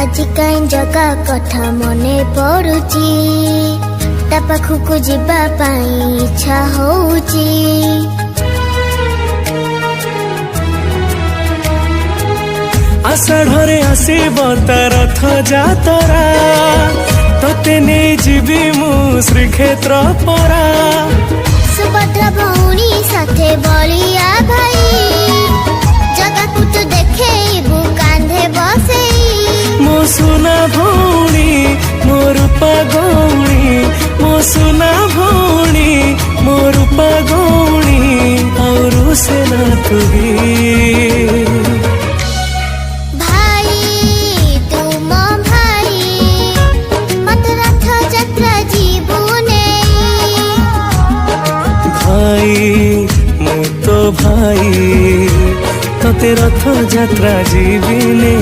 आज कहीं जगह कथा मने पड़ुची ता पाखुकु जिबा पाई इच्छा होउची। आषाढ़े आसीब ता रथ जातरा तते नहीं जीवी मु श्रीक्षेत्र परा। सुभद्रा भौणी साथे बलिया भाई जगह कुछ देखे कांधे बसे। मो सुना भौणी मो रूपा गौणी, मो सुना भौणी मो रूपा गौणी और से ना तू भाई तू मो भाई मत रथ यात्रा जीवने। भाई मु तो भाई तते रथ यात्रा जीविने।